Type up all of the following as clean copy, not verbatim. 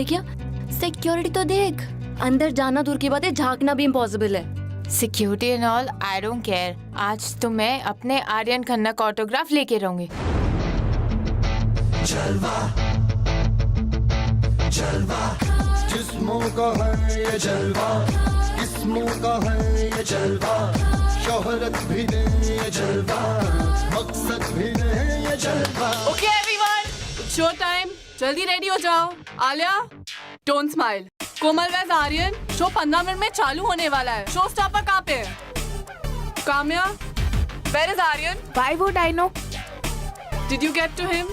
क्या? सिक्योरिटी तो देख, अंदर जाना दूर की बात है, झांकना भी इम्पॉसिबल है। Security and all I don't care. आज तो मैं अपने आर्यन खन्ना का ऑटोग्राफ लेके रहूंगी। जलवा जलवा जिस्मों का है ये जलवा, किस्मों का है ये जलवा, शोहरत भी नहीं ये जलवा, मकसद भी नहीं ये जलवा। ओके एवरीवन, शो टाइम, जल्दी रेडी हो जाओ। Aliya, don't smile. Komal was Aryan, show 15 minute में चालू होने वाला है। शो स्टॉपर कहाँ पे है? Kamya, where is Aryan? Why would I know? Did you get to him?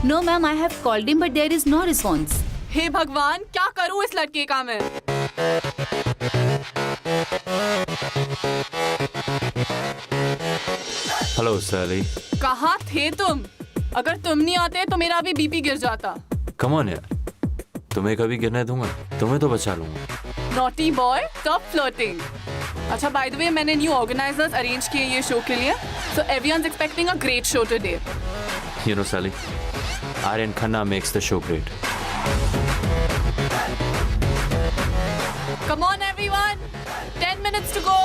No ma'am, I have called him but there is no response. हे भगवान, क्या करूँ इस लड़के का मैं? हेलो सैली। कहाँ थे तुम? अगर तुम नहीं आते तो मेरा अभी बीपी गिर जाता। कम ऑन यार, तुम्हें कभी गिरने दूंगा? तुम्हें तो बचा लूंगा। Naughty boy, stop flirting. अच्छा, बाय द वे, मैंने न्यू ऑर्गेनाइजर्स अरेंज किए ये शो के लिए, so everyone's expecting a great show today. You know Sally, Aryan Khanna makes the show great. Come on everyone, 10 minutes to go.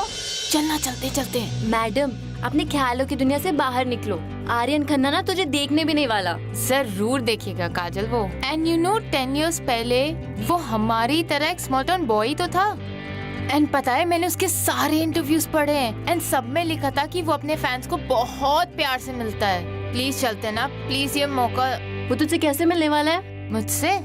चलना, चलते चलते। Madam, अपने ख्यालों की दुनिया से बाहर निकलो। आर्यन खन्ना ना तुझे देखने भी नहीं वाला। जरूर देखिएगा काजल वो। एंड यू नो 10 years पहले वो हमारी तरह एक स्मॉल टाउन बॉय तो था। एंड पता है, मैंने उसके सारे इंटरव्यूज पढ़े हैं एंड सब में लिखा था कि वो अपने फैंस को बहुत प्यार से मिलता है। प्लीज चलते ना, प्लीज ये मौका। वो तुझसे कैसे मिलने वाला है? मुझसे?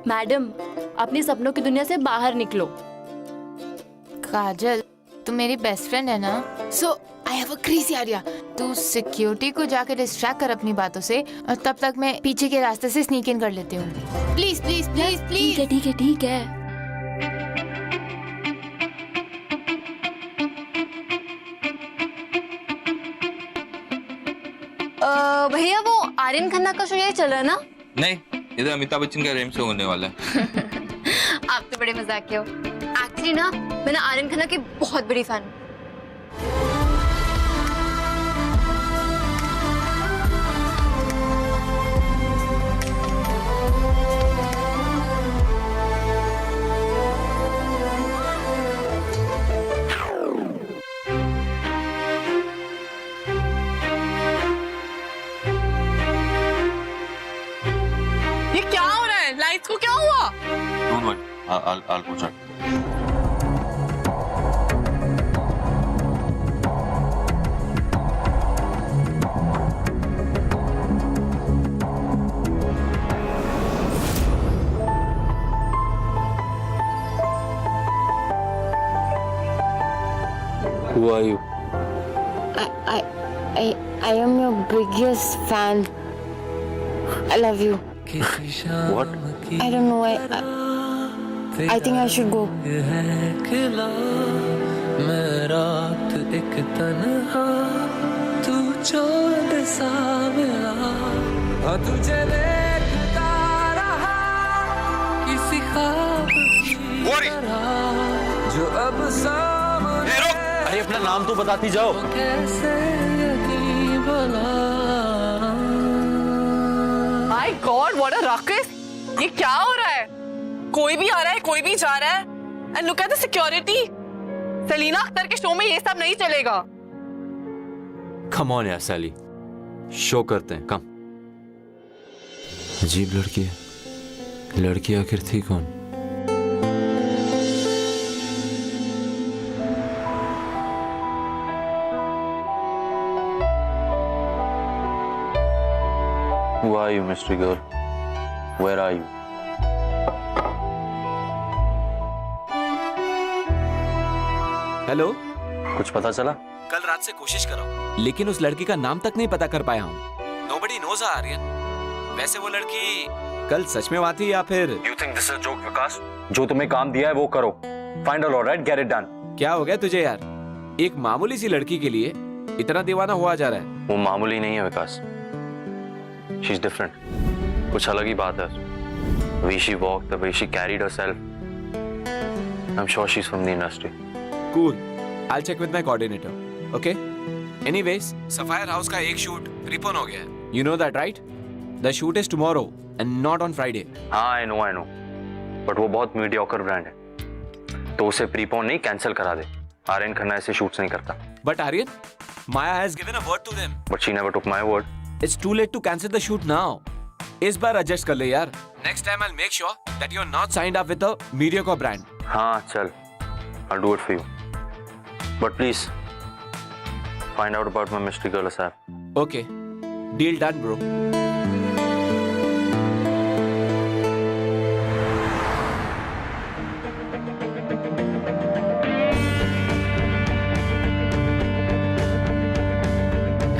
मैडम, अपने सपनों की दुनिया से बाहर निकलो। काजल, तू मेरी बेस्ट फ्रेंड है ना? So I have a crazy idea. तू सिक्योरिटी को जाके डिस्ट्रैक्ट कर अपनी बातों से, और तब तक मैं पीछे के रास्ते से स्नीक इन कर लेती हूँ। Please please please please. ठीक है ठीक है ठीक है। भैया, वो आर्यन खन्ना का शो यही चल रहा है ना? नहीं, इधर अमिताभ बच्चन का रेम शो होने वाला है। आप तो बड़े मजाकिया हो। एक्चुअली ना, मैं ना आर्यन खन्ना की बहुत बड़ी फैन हूँ। ये क्या हो रहा है? लाइट्स को क्या हुआ? Don't worry, I'll push it. Who are you? I am your biggest fan. I love you. What? I don't know. I think I should go. मैं रात एक तन्हा, तू चाँद सा मिला, हाँ तुझे देखता रहा किसी ख्वाब की तरह, जो अब सामने। अरे अपना नाम तो बताती जाओ। कैसे यकीन भला। My God, what a rocket! ये क्या हो रहा है? कोई भी आ रहा है, कोई भी जा रहा है। And look at the security. Selina Akhtar के शो में ये सब नहीं चलेगा। कम ऑन यार सैली, शो करते हैं, कम। अजीब लड़की है। लड़की आखिर थी कौन? Who are you, mystery girl? Where are you? Hello, कुछ पता चला? कल रात से कोशिश कर रहा हूँ, लेकिन उस लड़की का नाम तक नहीं पता कर पाया हूँ। Nobody knows her, Aryan. वैसे वो लड़की कल सच में वहाँ थी या फिर? You think this is a joke, विकास? जो तुम्हें काम दिया है वो करो। Find her, alright? Get it done. क्या हो गया तुझे यार? एक मामूली सी लड़की के लिए इतना दीवाना हुआ जा रहा है। वो मामूली नहीं है विकास। She's different. कुछ अलग ही बात है। The way she walked, the way she carried herself. I'm sure she's from the industry. Cool. I'll check with my coordinator. Okay? Anyways, Sapphire House का एक शूट प्रीपोन हो गया है. You know that, right? The shoot is tomorrow and not on Friday. हाँ, I know. But वो बहुत mediocre brand है. तो उसे प्रीपोन नहीं कैंसिल करा दे. आर्यन खन्ना ऐसे शूट्स नहीं करता. But Aryan, Maya has given a word to them. But she never took my word. It's too late to cancel the shoot now. इस बार adjust कर ले यार. Next time I'll make sure that you're not signed up with a mediocre brand. हाँ, चल. I'll do it for you. But please, find out about my mystery girl ASAP. Okay. Deal done, bro.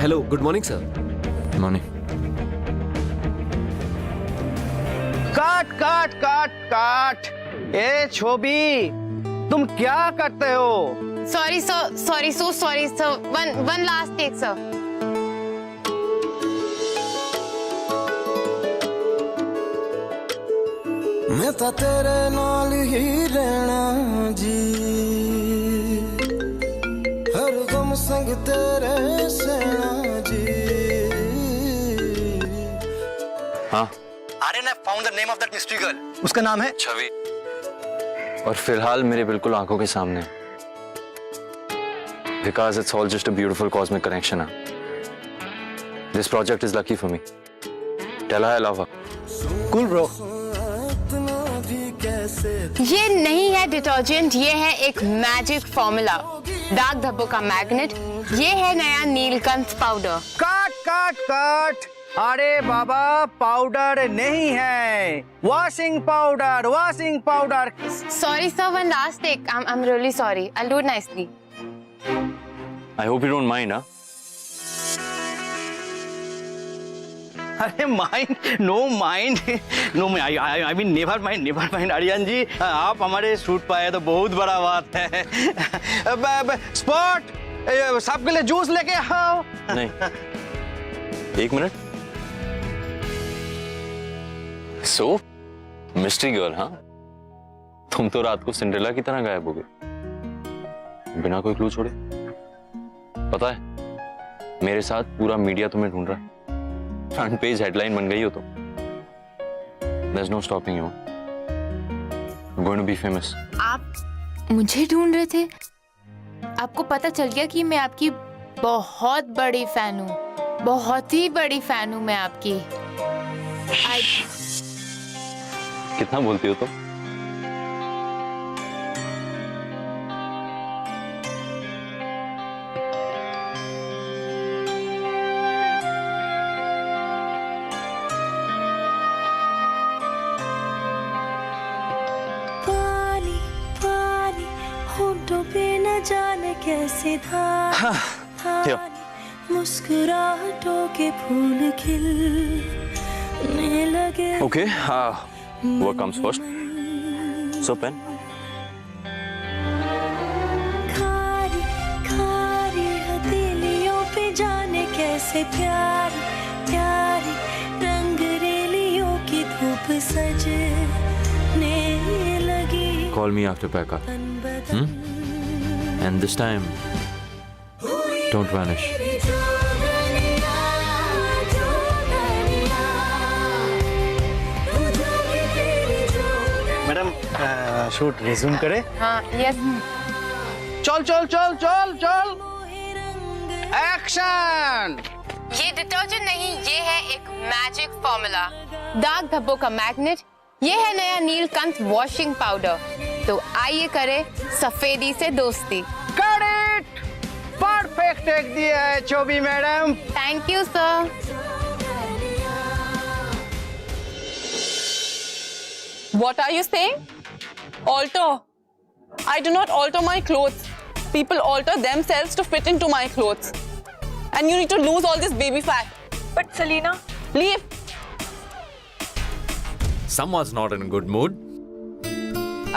Hello, good morning, sir. Good morning. काट ए छोबी, तुम क्या करते हो? Sorry sir, one last take sir. मैं तो तेरे नाल ही रहना जी, हर गम संग तेरे सेना जी। हाँ, Aryan, I found the name of that mystery girl. उसका नाम है छवि। और फिलहाल मेरे बिल्कुल आंखों के सामने। Because it's all just a beautiful cosmic connection. This project is lucky for me. Tell her I love her. Cool, bro. ये नहीं है डिटर्जेंट, ये है एक मैजिक फॉर्मूला, दाग धब्बों का मैग्नेट। ये है नया नीलकंठ पाउडर। काट। अरे बाबा, पाउडर नहीं है, washing powder. Sorry sir, one last take. I am really sorry, I will do it nicely. I hope you don't mind, huh? अरे no mind, I mean never mind Aryan ji, आप हमारे शूट पे आए तो बहुत बड़ा बात है। स्पॉट, सबके लिए जूस लेके आओ। नहीं, एक मिनट। So, मिस्ट्री गर्ल, हाँ? तुम तो रात को सिंड्रेला की तरह गायब हो गए, बिना कोई क्लू छोड़े। पता है, मेरे साथ पूरा मीडिया तुम्हें ढूंढ रहा है। फ्रंट पेज हेडलाइन बन गई हो तो। There's no stopping you. You're going to be famous. आप मुझे ढूंढ रहे थे? आपको पता चल गया कि मैं आपकी बहुत बड़ी फैन हूँ, बहुत ही बड़ी फैन हूँ मैं आपकी। कितना बोलती हो तुम? पानी होठों पे न जाने कैसे था, मुस्कुराहटों के फूल खिलने लगे। Okay, what comes first? So pen. खारी हथेलियों पे जाने कैसे प्यारी रंग रेलियों की धूप सजने लगी। Call me after Pekka. And this time, don't vanish. Madam, shoot resume करें? हाँ, यस। चल। एक्शन। ये डिटर्जेंट नहीं, ये है एक मैजिक फॉर्मूला, दाग धब्बों का मैग्नेट। ये है नया नीलकंठ वॉशिंग पाउडर। तो आइए करें सफेदी से दोस्ती। परफेक्ट टेक दिया है Chobi madam. Thank you sir. What are you saying? Alter. I do not alter my clothes. People alter themselves to fit into my clothes. And you need to lose all this baby fat. But Selena, Leave. Someone's not in a good mood.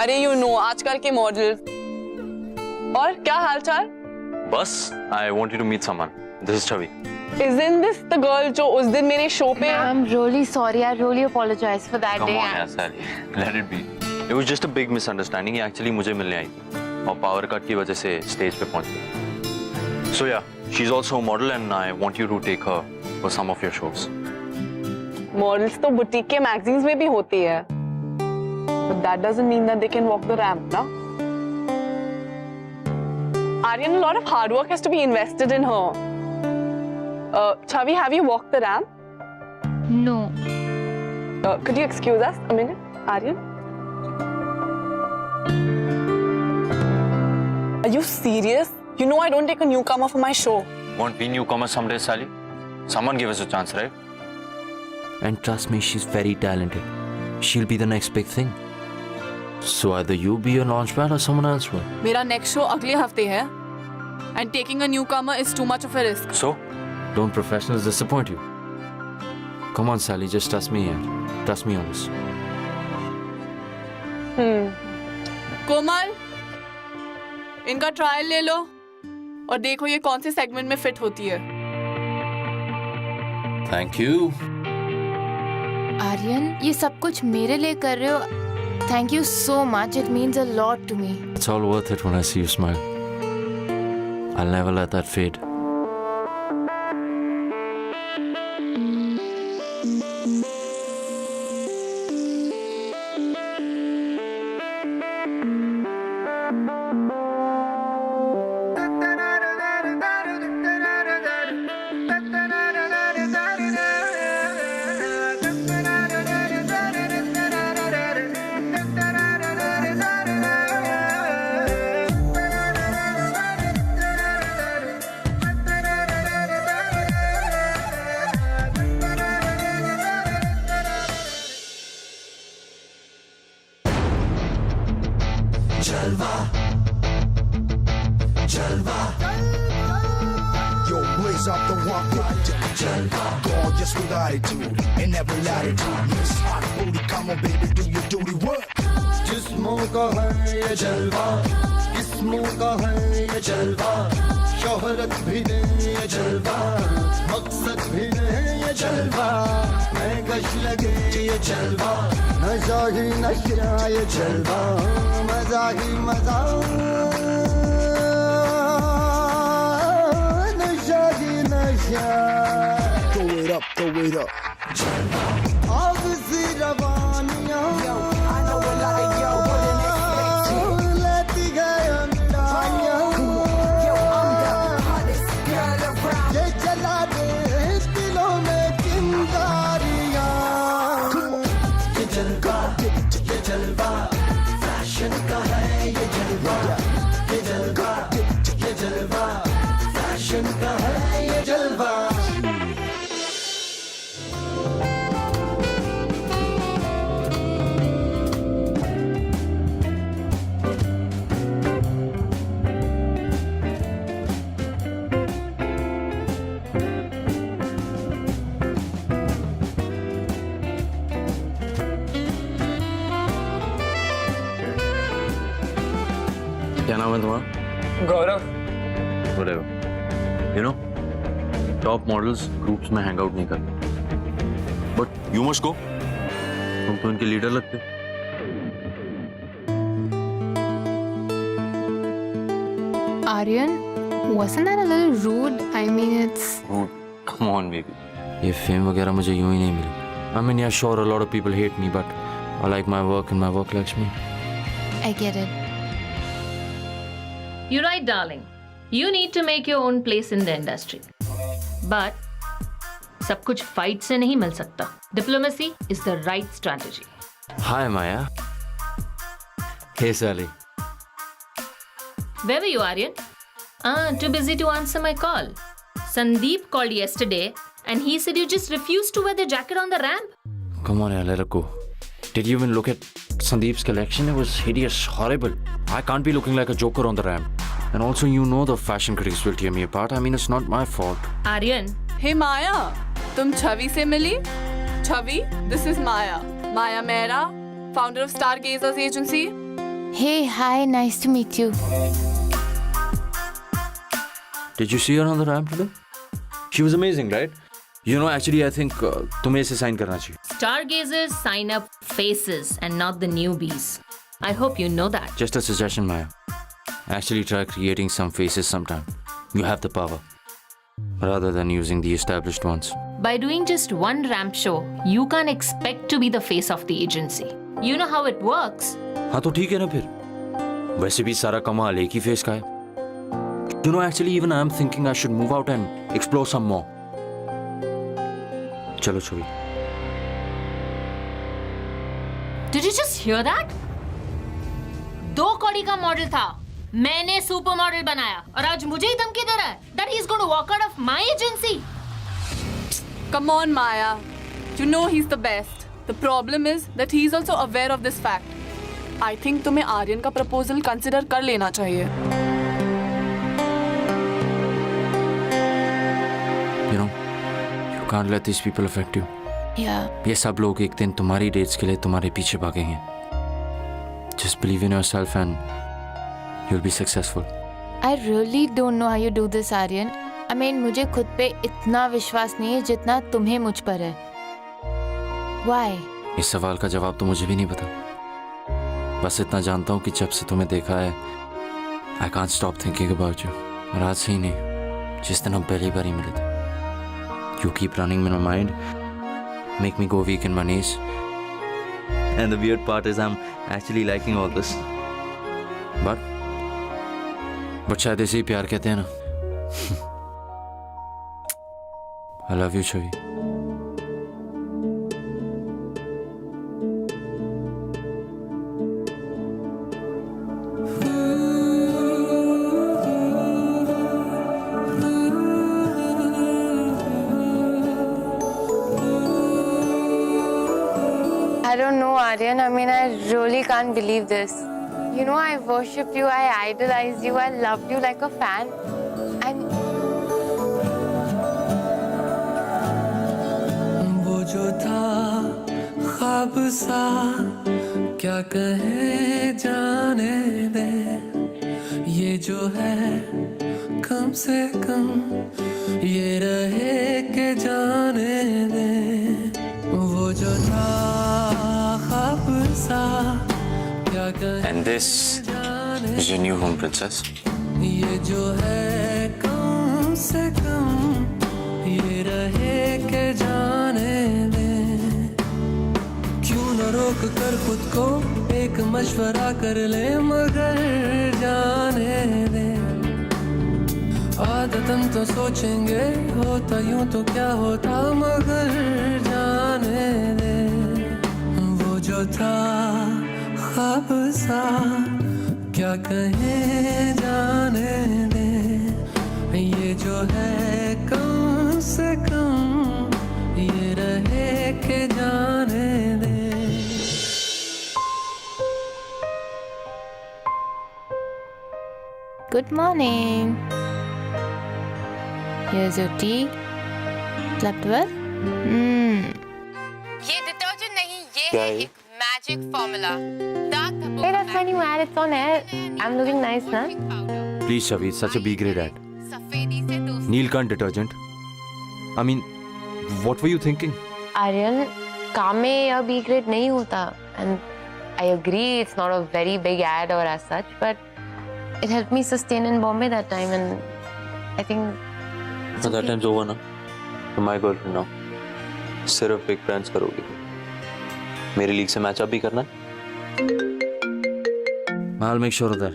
अरे you know आजकल के model. और क्या हालचाल? बस I want you to meet someone. This is Chavi. Isn't this the girl जो उस दिन मेरे शो पे? I'm really sorry. I really apologize for that Come day. on, यार, Sally. Let it be. It was just a big misunderstanding. ये actually मुझे मिलने आई थी और पावर कट की वजह से स्टेज पे पहुंच गई. So yeah, she's also a model and I want you to take her for some of your shows. Models तो बुटीक के मैगजीन्स में भी होती है. But that doesn't mean that they can walk the ramp, ना? Aryan, a lot of hard work has to be invested in her. Chavi, have you walked the ramp? No. Could you excuse us a minute, Aryan? Are you serious? You know I don't take a newcomer for my show. Won't we newcomers someday, Sally? Someone give us a chance, right? And trust me, she's very talented. She'll be the next big thing. So either you be a launchpad or someone else will. मेरा next show अगले हफ्ते है. And taking a newcomer is too much of a risk. So, Don't professionals disappoint you? Come on, Sally, just trust me here. Trust me on this. कोमल, इनका trial ले लो और देखो ये कौन से सेगमेंट में फिट होती है. Thank you. आर्यन, ये सब कुछ मेरे लिए कर रहे हो. Thank you so much. It means a lot to me. It's all worth it when I see you smile. I'll never let that fade. Yo, blaze up the rocket. Gorgeous with attitude and every latitude. Miss hot booty, come on baby, do your duty work. जिस्मों का है ये जलवा, किस्मों का है ये जलवा, शोहरत भी दे ये जलवा, मकसद भी दे ये जलवा, मैं कश लगे ये जलवा, नशा ही नशा ये जलवा, मजा ही मजा, नशा ही नशा. Throw it up, throw it up. आग सी रवानियां, लेती गए अंडाइयां, ये जला दे दिलों में चिंगारियां. ये जलवा, फैशन का है ये जलवा, ये जलवा, फैशन का है ये जलवा. क्या नाम है तुम्हारा? गौरव. Whatever. You know, top models groups में hang out नहीं करते. But you must go. तुम तो इनके लीडर लगते. Aryan, wasn't that a little rude? I mean, it's... Rude. Come on, baby. ये फेम वगैरह मुझे यूं ही नहीं मिली. I mean, yeah, sure, a lot of people hate me, but I like my work and my work likes me. I get it. You're right, darling. You need to make your own place in the industry. But सब कुछ fight से नहीं मिल सकता. Diplomacy is the right strategy. Hi, Maya. Hey, Sally. Where were you, Aryan? Too busy to answer my call. Sandeep called yesterday and he said you just refused to wear the jacket on the ramp. Come on, yeah, let it go. Did you even look at Sandeep's collection? It was hideous, horrible. I can't be looking like a joker on the ramp. And also, you know the fashion critics will tear me apart. I mean, it's not my fault. Aryan, हे माया, तुम छवि से मिली? छवि, this is Maya. Maya Mehra, founder of Stargazers Agency. Hey, hi, nice to meet you. Did you see her on the ramp today? She was amazing, right? You know, actually, I think तुम्हें इसे sign करना चाहिए. stargazers sign up faces and not the newbies. I hope you know that. Just a suggestion, Maya. Actually, try creating some faces sometime. You have the power. Rather than using the established ones. By doing just one ramp show, you can't expect to be the face of the agency. You know how it works. हाँ तो ठीक है ना फिर. वैसे भी सारा कमाल एक ही फेस का है. You know, actually, even I'm thinking I should move out and explore some more. चलो छवि. Did you just hear that? 2 कौड़ी का मॉडल था. मैंने सुपर मॉडल बनाया और आज मुझे ही धमकी दे रहा है that he's going to walk out of my agency. Come on, Maya. You know he's the best. The problem is that he's also aware of this fact. I think तुम्हें आर्यन का proposal consider कर लेना चाहिए. You know, you can't let these people affect you. Yeah. ये सब लोग एक दिन तुम्हारी डेट्स के लिए तुम्हारे पीछे भागेंगे. Just believe in yourself and you'll be successful. I really don't know how you do this, Aryan. I mean, मुझे खुद पे इतना विश्वास नहीं है जितना तुम्हें मुझ पर है. Why? इस सवाल का जवाब तो मुझे भी नहीं पता. बस इतना जानता हूँ कि जब से तुम्हें देखा है, I can't stop thinking about you. और आज से ही नहीं, जिस दिन हम पहली बार ही मिले थे. You keep running in my mind, make me go weak in my knees. And the weird part is I'm actually liking all this. But शायद इसे ही प्यार कहते हैं ना. I love you, Chhavi. I don't know, Aryan. I mean, I really can't believe this. You know, I worshipped you, I idolized you, I loved you like a fan. And वो जो था ख्वाब सा क्या कहे जाने दे, ये जो है कम से कम ये रहे के जाने दे. वो जो था ख्वाब सा क्या कहे. And this is your new home, princess. ये जो है कम से कम ये रहे के जाने दे. क्यों न रोक कर खुद को एक मशवरा कर ले मगर जाने दे. आदतन तो सोचेंगे होता यूं तो क्या होता मगर जाने दे. वो जो था ख्वाब सा क्या कहे जाने दे. ये जो है कम से कम ये रहे के जाने दे. good morning. Here's your tea. Slept well? ये detergent नहीं, ये क्या है है? एक magic formula. Hey, that's my new ad. It's on air. I'm looking nice, na? Please, Shavi, it's such a B grade ad. सफेदी से दोस्ती. Neelkant detergent. I mean, what were you thinking? Aryan, काम में यह B grade नहीं होता. And I agree, it's not a very big ad or as such, but it helped me sustain in Bombay that time, and I think. So that time's over now. You're my girlfriend now. सिर्फ big brands करोगी. मेरी league से match up भी करना है. I'll make sure of that.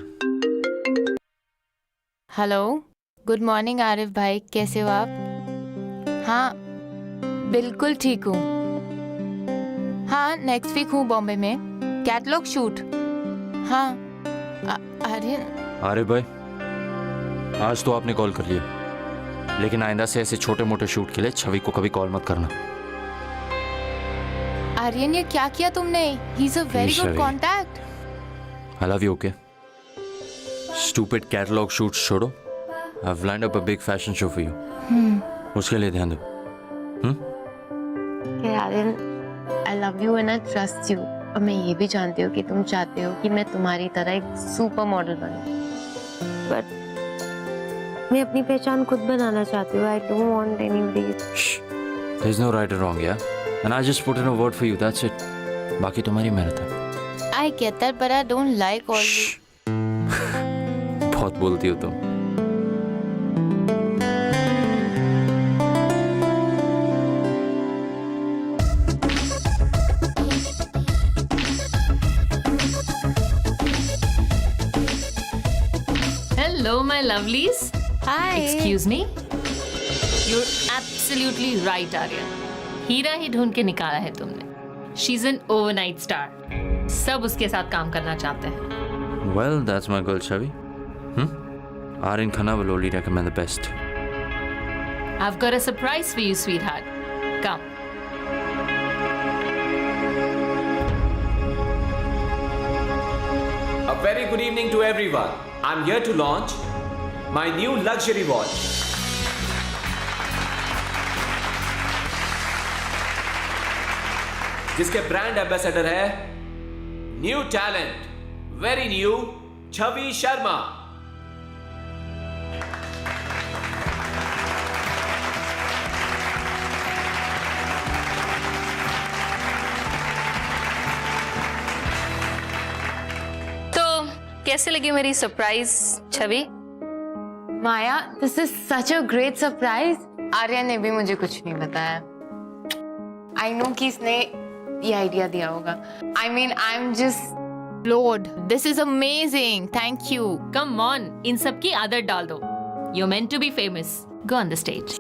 Hello, good morning Arif भाई, कैसे हो आप? हाँ, बिल्कुल ठीक हूँ. हाँ, नेक्स्ट वीक हूँ बॉम्बे में. Catalogue shoot. हाँ, आर्यन. अरे भाई, आज तो आपने कॉल कर लिया, लेकिन आइंदा से ऐसे छोटे मोटे शूट के लिए छवि को कभी कॉल मत करना. आर्यन, ये क्या किया तुमने? He is a very Please, good Shavi. Contact. I love you, okay? Stupid catalogue shoots छोड़ो, I have lined up a big fashion show for you. उसके लिए ध्यान दो. Aryan, I love you and I trust you. और मैं ये भी जानती हूँ कि तुम चाहते हो कि मैं तुम्हारी तरह एक सुपर मॉडल बनूं. बट मैं अपनी पहचान खुद बनाना चाहती हूँ. I don't want anybody. There is no right or wrong, yeah? And I just put in a word for you, that's it. बाकी तुम्हारी मेहनत है. I get that, but I don't like all this. बहुत बोलती हो तुम. Hello, my lovelies. Hi. Excuse me. You're absolutely right, Aryan. हीरा ही ढूंढ के निकाला है तुमने. She's an overnight star. सब उसके साथ काम करना चाहते हैं. Well, that's my girl, Chavi. Aryan Khanna will only recommend the best. I've got a surprise for you, sweetheart. Come. A very good evening to everyone. I'm here to launch my new luxury watch. जिसके brand ambassador है new talent, very new, छवि शर्मा. तो कैसे लगी मेरी surprise, Chhavi? Maya, this is such a great surprise. Arya ने भी मुझे कुछ नहीं बताया. I know कि इसने ये आइडिया दिया होगा. I mean, I'm just Lord, this is amazing. Thank you. Come on, इन सब की आदत डाल दो. You're meant to be famous. Go on the stage.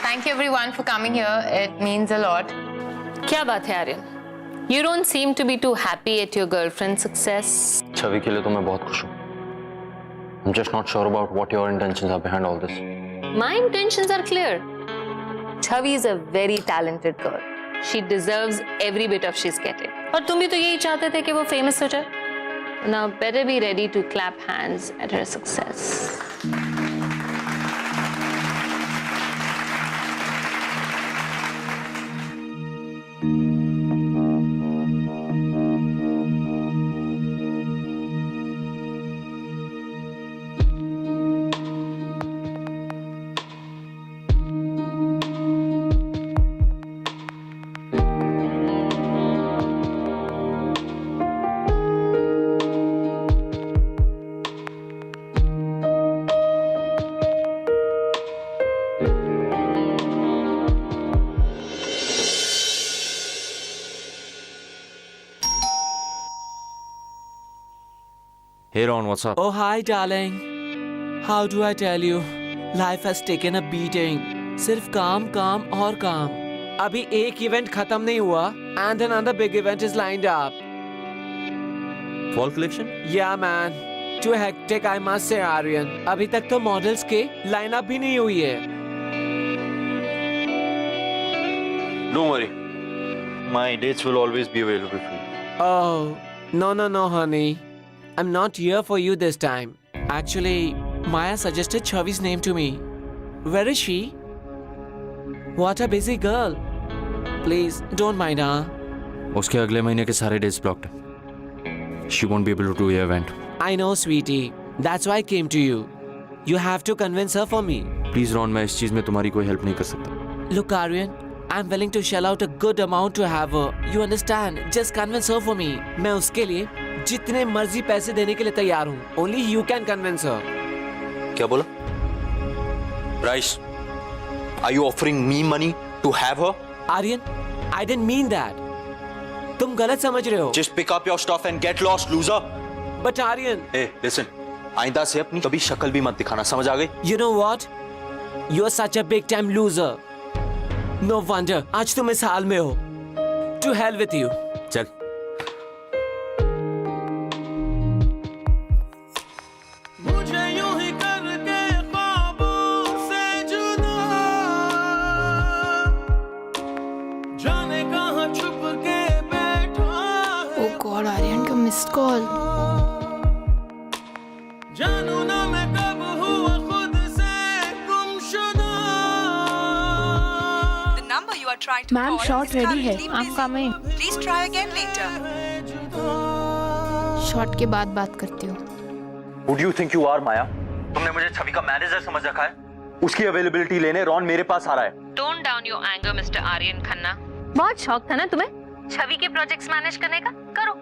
Thank you everyone for coming here. It means a lot. क्या बात है Aryan? You don't seem to be too happy at your girlfriend's success. छवि के लिए तो मैं बहुत खुश हूँ. I'm just not sure about what your intentions are behind all this. My intentions are clear. Chavi is a very talented girl. She deserves every bit of she's getting. और तुम भी तो यही चाहते थे कि वो famous हो जाए. Now better be ready to clap hands at her success. Hey Ron, what's up? Oh, hi, darling. How do I tell you? Life has taken a beating. सिर्फ काम काम और काम. अभी एक इवेंट खत्म नहीं हुआ and another big event is lined up. Fall collection? Yeah, man. Too hectic, I must say, Aryan. अभी तक तो मॉडल्स के लाइनअप भी नहीं हुई है. Don't worry. My dates will always be available for you. Oh, no, honey. I'm not here for you this time. Actually, Maya suggested Chavi's name to me. Where is she? What a busy girl. Please, don't mind her. उसके अगले महीने के सारे dates blocked हैं. She won't be able to do your event. I know, sweetie. That's why I came to you. You have to convince her for me. Please Ron, मैं इस चीज में तुम्हारी कोई हेल्प नहीं कर सकता. Look, Aryan, I'm willing to shell out a good amount to have her. You understand? Just convince her for me. मैं उसके लिए जितने मर्जी पैसे देने के लिए तैयार हूँ. Only you can convince her. क्या बोला? Bryce, are you offering me money to have her? Aryan, I didn't mean that. तुम गलत समझ रहे हो. Just pick up your stuff and get lost, loser. But Aryan. Hey, listen. आइंदा से अपनी कभी शक्ल भी मत दिखाना, समझ आ गई? You know what? You're such a big time loser. No wonder आज तुम इस हाल में हो. To hell with you. चल. मुझे यूं ही करके ख्वाबों से जुदा, जाने कहां जानू ना मैं कब हुआ खुद से गुमशुदा। The number you are trying to ma'am call shot is ready है, currently आप busy. Coming. Please try again later. Shot के बाद बात करती हूँ। Who do you think you are, माया? तुमने मुझे छवि का मैनेजर समझ रखा है? उसकी अवेलेबिलिटी लेने रॉन मेरे पास आ रहा है। Tone down your anger, Mr. Aryan Khanna. बहुत शौक था ना तुम्हें छवि के प्रोजेक्ट्स मैनेज करने का? करो।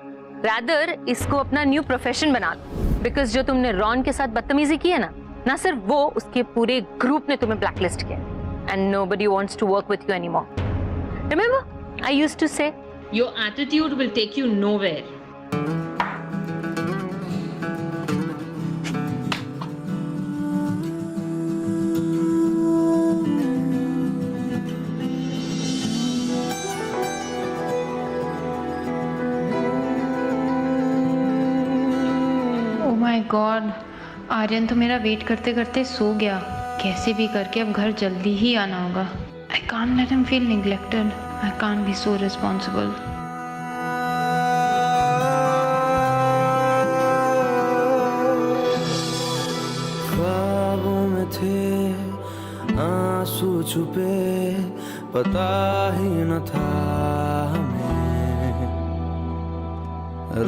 रादर इसको अपना न्यू प्रोफेशन बना लो, बिकॉज जो तुमने रॉन के साथ बदतमीजी की है ना सिर्फ वो, उसके पूरे ग्रुप ने तुम्हें ब्लैकलिस्ट किया, and nobody wants to work with you anymore. Remember I used to say your attitude will take you nowhere. My god, Aryan तो मेरा वेट करते करते सो गया। कैसे भी करके अब घर जल्दी ही आना होगा। I can't let him feel neglected. I can't be so responsible. ख्वाबों में थे आंसू छुपे, पता ही न था हमें।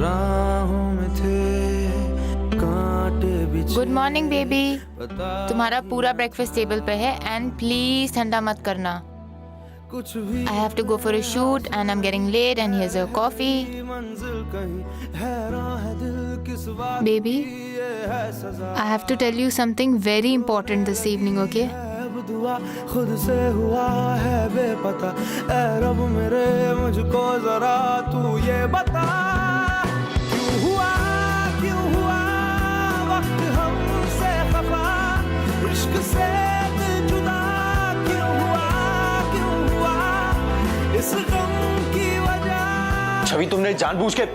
राहों में थे कांटे बिछे। Good morning baby. तुम्हारा पूरा ब्रेकफास्ट टेबल पे है, एंड प्लीज ठंडा मत करना। कुछ भी I have to go for a shoot and I'm getting late and here's your coffee. मंजिल कहीं हैरान है दिल किस बात Baby, की ये है सजा। I have to tell you something very important this evening, okay? अब दुआ खुद से हुआ है बेपता। ऐ रब मेरे मुझको जरा तू ये बता, क्यों हुआ वक्त हमसे खफा, इश्क से जुदा क्यों हुआ इस गम की वजह। छवि तुमने जानबूझ के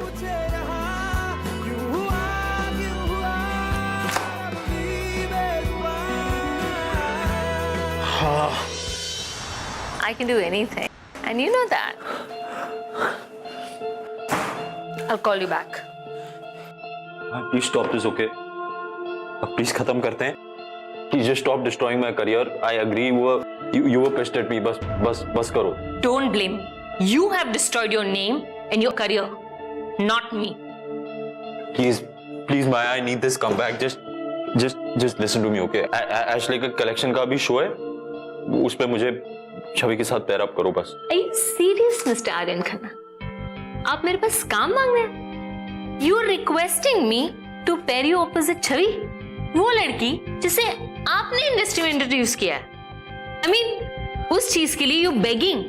I can do anything, and you know that. I'll call you back. Please stop this, okay? अब प्लीज खत्म करते हैं। Please just stop destroying my career. I agree. You were pissed at me. बस करो। Don't blame me. You have destroyed your name and your career, not me. Please, Maya, I need this comeback. Just listen to me, okay? Ashley का collection का भी show है, उस पे मुझे छवि के साथ pair up करो बस। Are you serious, Mr. Aryan Khanna? आप मेरे पास काम मांग रहे हैं? You are requesting me to pair you opposite छवि, वो लड़की जिसे आपने इंडस्ट्री में इंट्रोड्यूस किया है। I mean, उस चीज के लिए you begging.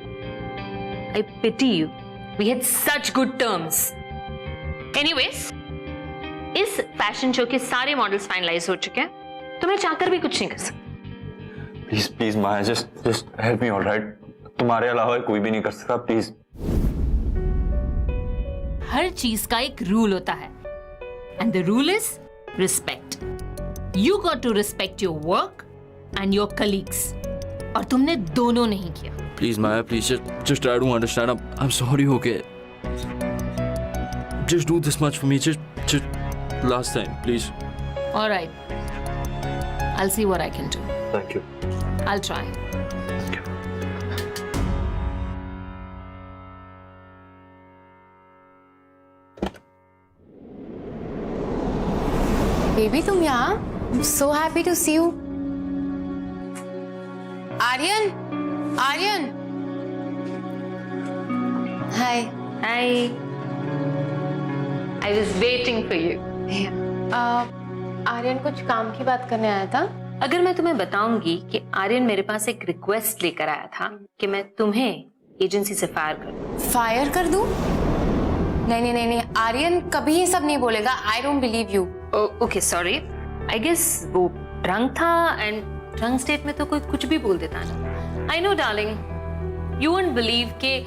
I pity you. We had such good terms. Anyways, इस फैशन शो के सारे मॉडल्स फाइनलाइज हो चुके हैं, तो मैं चाहकर भी कुछ नहीं कर सकती। Please, Maya, just help me, all right? तुम्हारे अलावा कोई भी नहीं कर सकता, प्लीज। हर चीज का एक रूल होता है, and the rule is respect. You got to respect your work and your colleagues, और तुमने दोनों नहीं किया। Please, Maya, please just try to understand. I'm sorry, okay? Just do this much for me. Just last time, please. All right, I'll see what I can do. Thank you. I'll try. Baby तुम यहाँ? I'm so happy to see you. Aryan, Aryan. Hi. Hi. I was waiting for you. Aryan कुछ काम की बात करने आया था? अगर मैं तुम्हें बताऊंगी कि आर्यन मेरे पास एक रिक्वेस्ट लेकर आया था कि मैं तुम्हें एजेंसी से फायर कर दूं। फायर कर दूं? नहीं, आर्यन कभी ये सब नहीं बोलेगा। I don't believe you. Okay sorry, I guess वो ड्रंक था, एंड ड्रंक स्टेट में तो कोई कुछ भी बोल देता ना। I know darling, you won't believe कि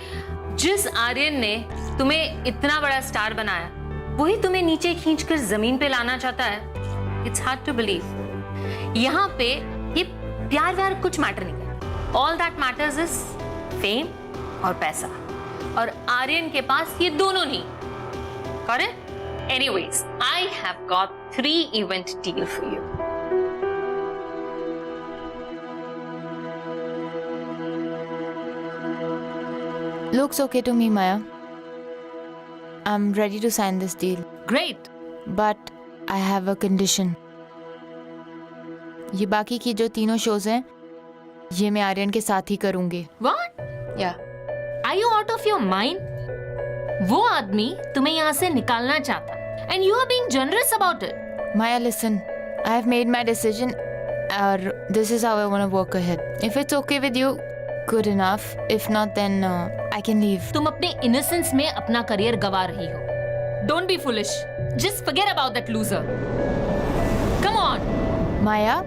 जिस आर्यन ने तुम्हें इतना बड़ा स्टार बनाया, वही तुम्हें नीचे खींचकर जमीन पे लाना चाहता है। It's hard to believe. यहाँ पे ये प्यार व्यार कुछ मैटर नहीं करता। All that matters is fame और पैसा, और आर्यन के पास ये दोनों नहीं। Correct? Anyways, I have got 3-event deal for you. Looks okay to me, Maya. I'm ready to sign this deal. Great. But I have a condition. ये बाकी की जो तीनों शोज हैं ये मैं आर्यन के साथ ही करूंगी. What? Yeah. Are you out of your mind? वो आदमी तुम्हें यहाँ से निकालना चाहता and you are being generous about it. Maya, listen. I have made my decision. This is how I want to work ahead. If it's okay with you, good enough. If not, then I can leave. तुम अपने innocence में अपना career गवा रही हो. Don't be foolish. Just forget about that loser. Come on. Maya,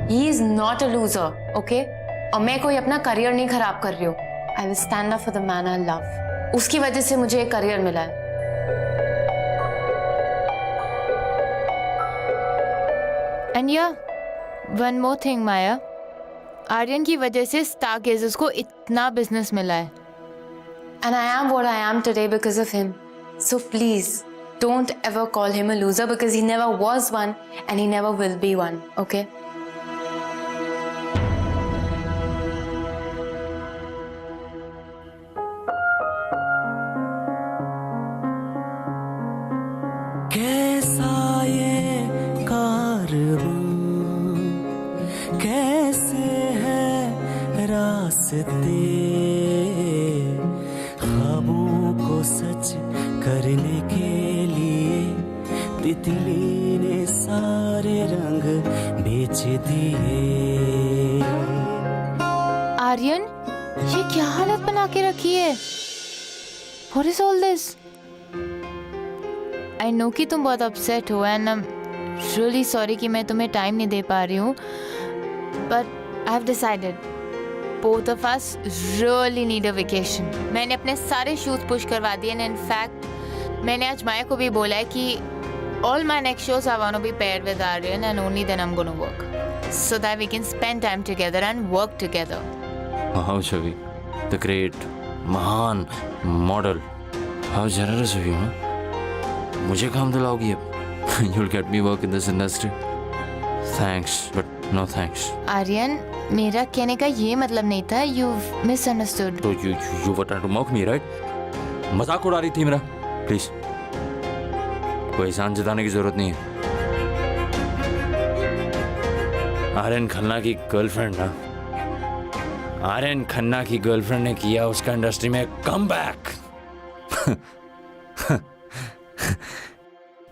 He is not a loser, okay? और मैं कोई अपना करियर नहीं खराब कर रही हूँ. I will stand up for the man I love. उसकी वजह से मुझे एक करियर मिला है. and yeah, one more thing, Maya. Aryan की वजह से स्टारगेजर्स को इतना बिजनेस मिला है. And I am what I am today because of him. So please, don't ever call him a loser because he never was one and he never will be one, okay? कैसा ये कारवां, कैसे है रास्ते, ख्वाबों को सच करने के लिए तितली ने सारे रंग बेच दिए. आर्यन, ये क्या हालत बना के रखी है? What is all this? I know कि तुम बहुत अपसेट हो and I'm really sorry कि मैं तुम्हें टाइम नहीं दे पा रही हूँ. But I have decided both of us really need a vacation. मैंने अपने सारे शूज पुश करवा दिए and in fact मैंने आज माया को भी बोला है कि all my next shows I want to be paired with Aryan and only then I'm going to work. So that we can spend time together and work together. Wow, Chavi, the great, महान model. How generous of you, huh? मुझे काम दिलाओगी अब? You'll get me work in this industry. Thanks, but no thanks. Aryan, मेरा कहने का ये मतलब नहीं था. You've misunderstood. So you were trying to mock me, right? मजाक उड़ा रही थी मेरा. Please. कोई एहसान जताने की जरूरत नहीं है. आर्यन खन्ना की गर्लफ्रेंड ना. आर्यन खन्ना की गर्लफ्रेंड ने किया उसका इंडस्ट्री में कमबैक.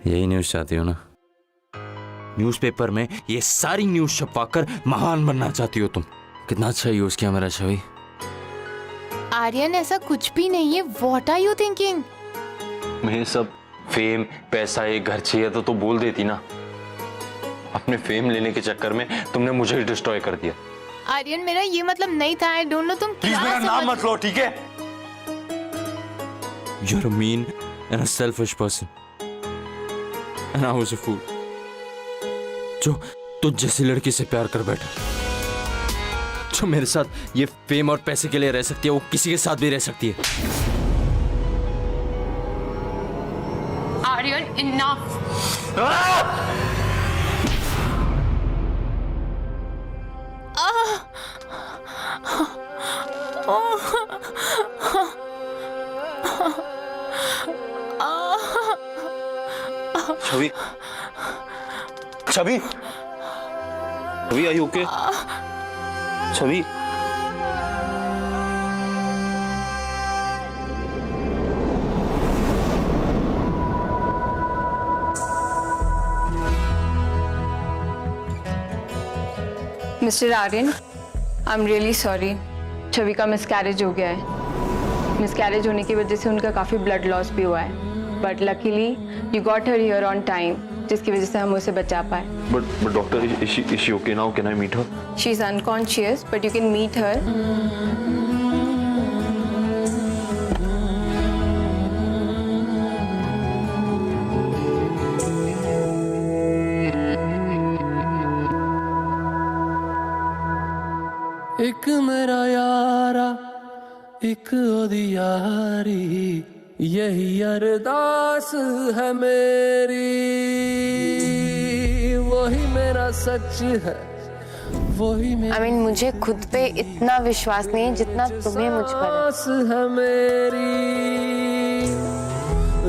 यही न्यूज़ चाहती हो ना? न्यूज़पेपर में ये सारी न्यूज़ छपवाकर महान बनना चाहती हो तुम. कितना अच्छा यूज किया मेरा छवि. आर्यन, ऐसा कुछ भी नहीं है. What are you thinking? मैं सब फेम पैसा एक घर चाहिए तो बोल देती ना. अपने फेम लेने के चक्कर में तुमने मुझे ही डिस्ट्रॉय कर दिया. आर्यन, मेरा ये मतलब नहीं था. I don't know तुम प्लीज मेरा नाम मत लो, ठीक है? You're a mean and a selfish person. And I was a fool. जो तुझ जैसी लड़की से प्यार कर बैठा, जो मेरे साथ ये फेम और पैसे के लिए रह सकती है, वो किसी के साथ भी रह सकती है. Aryan, enough. Chhavi, Chhavi, Chhavi, are you okay? Chhavi. Mister Aryan, I am really sorry. Chhavi का मिसकैरेज हो गया है. मिसकैरेज होने की वजह से उनका काफ़ी ब्लड लॉस भी हुआ है. But luckily you got her here on time, जिसकी वजह से हम उसे बचा पाए. But doctor, is she okay now? Can I meet her? She is unconscious but you can meet her. एक मेरा यारा, एक ओदी यारी, यही अरदास है मेरी, वही मेरा सच है, वही मेरा I mean, मुझे खुद पे इतना विश्वास नहीं है जितना तुम्हें मुझ पर है। सांस है मेरी,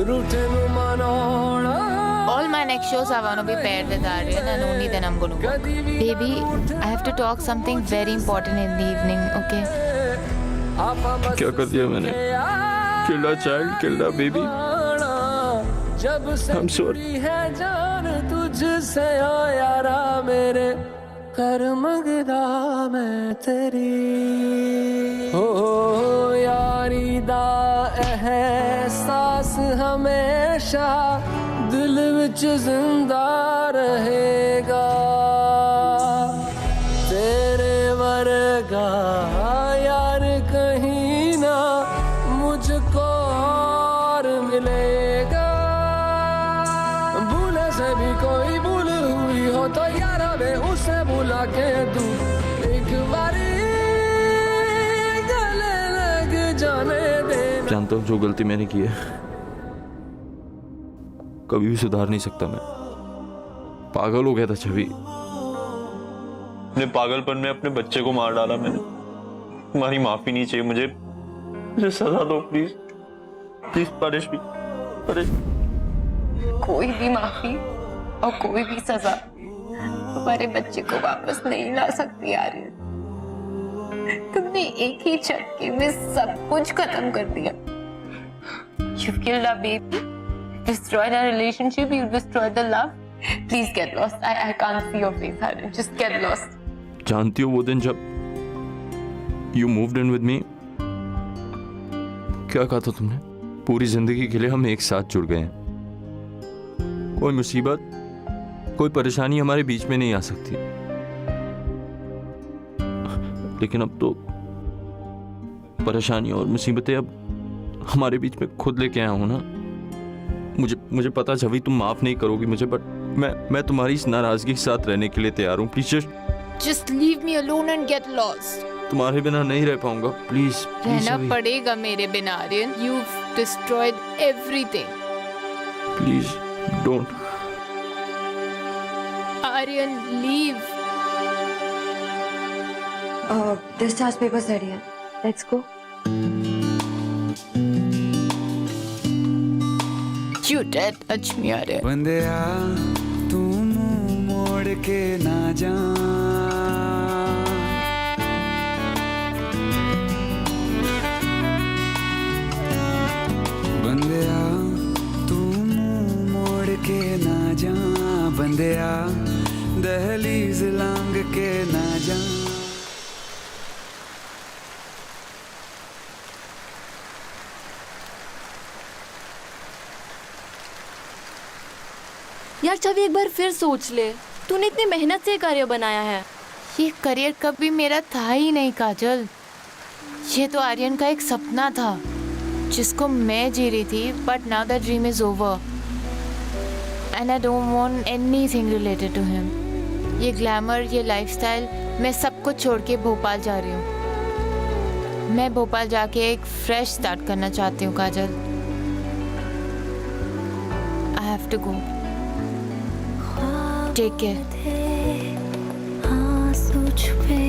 रूठे नु Manora All my next shows I want to be paired with Aryan and only then I'm going to work. Baby, I have to talk something very important in the evening, okay? क्या कर दिया मैंने? Killed a child, killed a baby. जब I'm sorry. से है जान तुझसे ओ यारा मेरे, कर मंगदा मैं तेरी। हो यारी दा एहसास हमेशा दिल विच जिंदा रहेगा, तेरे वर्गा यार कहीं ना मुझको और मिलेगा। भूले से भी कोई भूल हुई हो तो यारा वे उसे बुला के दूं, एक बारी गले लग जाने दे। जानता हूँ जो गलती मैंने की है कभी भी सुधार नहीं सकता मैं। पागल हो गया था छवि। अपने पागलपन में अपने बच्चे को मार डाला मैंने। तुम्हारी माफी नहीं चाहिए मुझे, मुझे सजा दो please, please punish me, punish. कोई भी माफी और कोई भी सजा हमारे बच्चे को वापस नहीं ला सकती आर्यन। तुमने एक ही झटके में सब कुछ खत्म कर दिया। You've killed our baby, destroyed our relationship, you destroyed the love. Please get lost. I can't see your face, Aryan. Just get lost. जानती हो वो दिन जब you moved in with me, क्या कहा था तुमने? पूरी जिंदगी के लिए हम एक साथ जुड़ गए हैं। कोई मुसीबत, कोई परेशानी हमारे बीच में नहीं आ सकती। लेकिन अब तो परेशानी और मुसीबतें अब हमारे बीच में खुद लेके आया हूं ना। मुझे पता छवि तुम माफ नहीं करोगी मुझे, बट मैं तुम्हारी इस नाराजगी के साथ रहने के लिए तैयार हूँ। Please Just leave me alone and get lost. तुम्हारे बिना नहीं रह पाऊंगा, प्लीज। रहना पड़ेगा मेरे बिना Aryan. You've destroyed everything. Please don't. Aryan, leave. Discharge papers ready hai. Let's go. You did touch me, Aryan. बंदिया तू मुंह मोड़ के ना जा, बंदिया तू मुंह मोड़ के ना जा, बंदिया दहलीज लांग के ना जा। यार छवि एक बार फिर सोच ले, तूने इतनी मेहनत से करियर बनाया है। ये करियर कभी मेरा था ही नहीं काजल। ये तो आर्यन का एक सपना था जिसको मैं जी रही थी, but now that dream is over and I don't want anything related to him. ये ग्लैमर, ये लाइफस्टाइल, मैं सब कुछ छोड़ के भोपाल जा रही हूँ। मैं भोपाल जाके एक फ्रेश स्टार्ट करना चाहती हूँ Kajal. I have to go. Take care. आंसू छुपे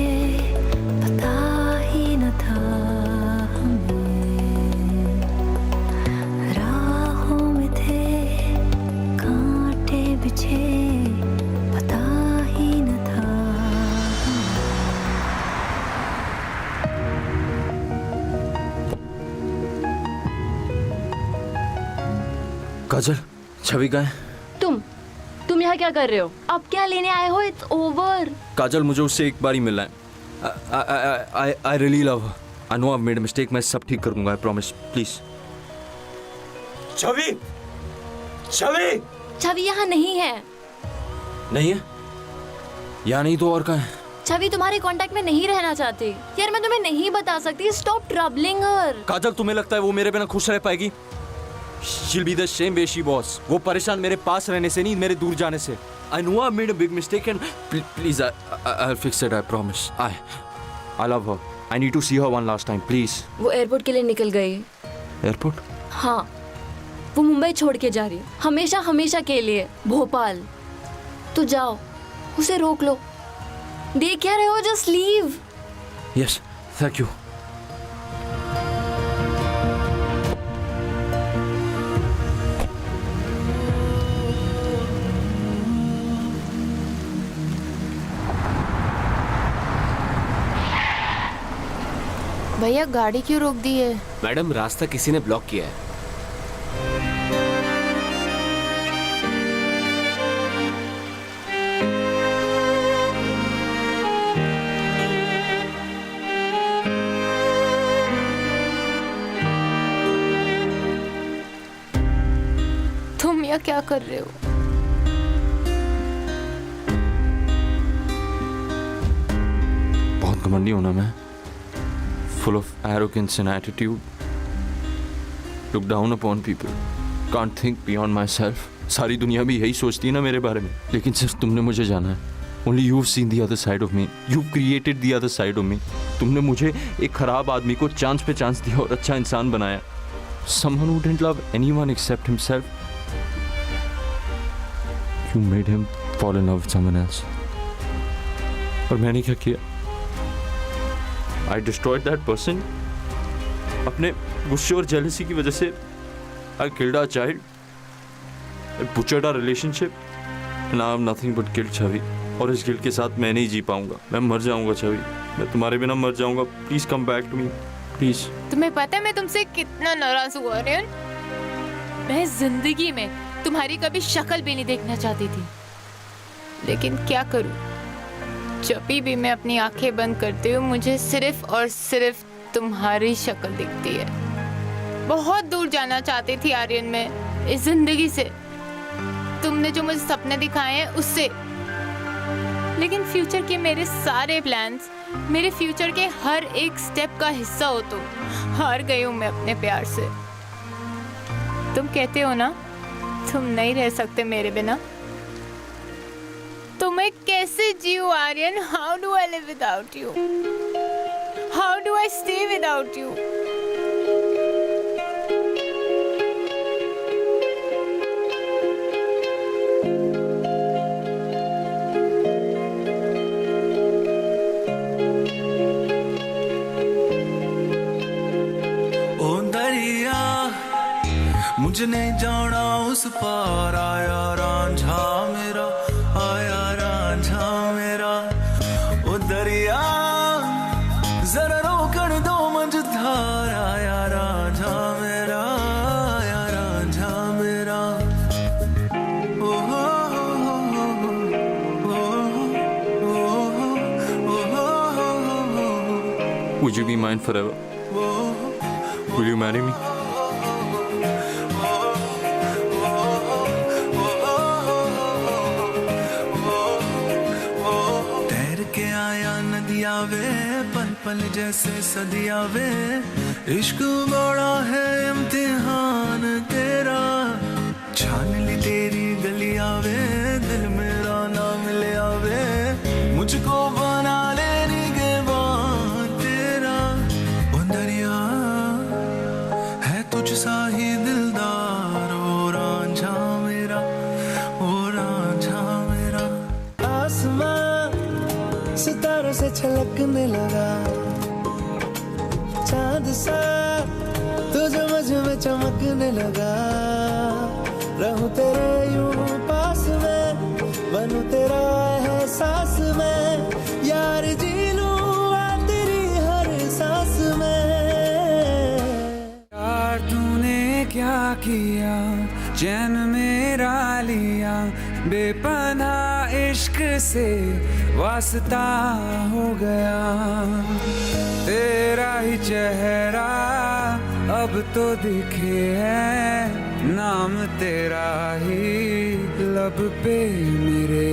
पता ही न था हमें, राहों में थे कांटे बिछे पता ही न था। काजल, छवि कहाँ है? तुम यहाँ क्या कर रहे हो? अब क्या लेने आए हो? It's over. काजल, मुझे उससे एक बार ही मिलना है। I really love her. I know I made a mistake, मैं सब ठीक कर दूंगा, आई प्रॉमिस, प्लीज। छवि, छवि, छवि यहाँ नहीं है। नहीं है? यहाँ नहीं तो और कहाँ है? छवि तुम्हारे कांटेक्ट में नहीं रहना चाहती। यार मैं तुम्हें नहीं बता सकती। स्टॉप ट्रबलिंग हर। काजल, तुम्हें लगता है वो मेरे बिना खुश रह पाएगी? She'll be the same way she was. वो परेशान मेरे पास रहने से नहीं, मेरे दूर जाने से। I know I made a big mistake and please, I'll fix it. I promise. I love her. I need to see her one last time, please. वो एयरपोर्ट के लिए निकल गई। एयरपोर्ट? हाँ, वो मुंबई छोड़ के जा रही है, हमेशा हमेशा के लिए, भोपाल। तो जाओ, उसे रोक लो। देख क्या रहे हो, just leave. Yes, thank you. भैया गाड़ी क्यों रोक दी है? मैडम, रास्ता किसी ने ब्लॉक किया है। तुम यहाँ क्या कर रहे हो? बहुत घमंडी हूं ना मैं, full of arrogance and attitude, look down upon people, can't think beyond myself. सारी दुनिया भी यही सोचती है ना मेरे बारे में, लेकिन सिर्फ तुमने मुझे जाना है। Only you've seen the other side of me, you've created the other side of me. तुमने मुझे एक खराब आदमी को चांस पे चांस दिया और अच्छा इंसान बनाया। Someone who didn't love anyone except himself. You made him fall in love with someone else. और मैंने क्या किया? I destroyed that person. अपने गुस्से और जेलसी की वजह से I killed our child. I butchered our relationship. And I have nothing but guilt, छवि। और इस गिल्ट के साथ मैं नहीं जी पाऊंगा। मैं मर जाऊंगा छवि। मैं तुम्हारे बिना मर जाऊंगा। Please come back to me. Please. तुम्हें पता है मैं तुमसे कितना नाराज हुआ आर्यन? मैं जिंदगी में तुम्हारी कभी शक्ल भी नहीं देखना चाहती थी, लेकिन क्या करूं? जब भी मैं अपनी आंखें बंद करती हूँ, मुझे सिर्फ और सिर्फ तुम्हारी शक्ल दिखती है। बहुत दूर जाना चाहती थी आर्यन में इस जिंदगी से, तुमने जो मुझे सपने दिखाए हैं उससे, लेकिन फ्यूचर के मेरे सारे प्लान्स, मेरे फ्यूचर के हर एक स्टेप का हिस्सा हो तो हार गई हूँ मैं अपने प्यार से। तुम कहते हो ना तुम नहीं रह सकते मेरे बिना, तो मैं कैसे जीऊं Aryan? How do I live without you? How do I stay without you? ओ दरिया, मुझे नहीं जाना उस पार, आया रांझा मेरा, आया रांझा मेरा। ओ दरिया, जरा रोकन दो मझधार, आया रांझा मेरा, आया रांझा मेरा। ओ हो हो हो हो। Would you be mine forever? Will you marry me? वे पल पल जैसे सदिया वे, इश्क बड़ा है इम्तिहान तेरा। छान ली तेरी गलिया वे, दिल मेरा ना मिले आवे, मुझको बना ले निगहबान तेरा। ओ दरिया है तुझ सा ही दिलदार, ओ रांझा मेरा, ओ रांझा मेरा। आसमां सितारों से छलकने लगा, चांद सा तुझे मुझ में चमकने लगा। रहूं तेरे यूं पास में, बनूं तेरा एहसास में, यार जी लूं तेरी हर सांस में। यार तूने क्या किया, चैन मेरा लिया, बेपनाह इश्क से वास्ता हो गया। तेरा ही चेहरा अब तो दिखे है, नाम तेरा ही लब पे मेरे।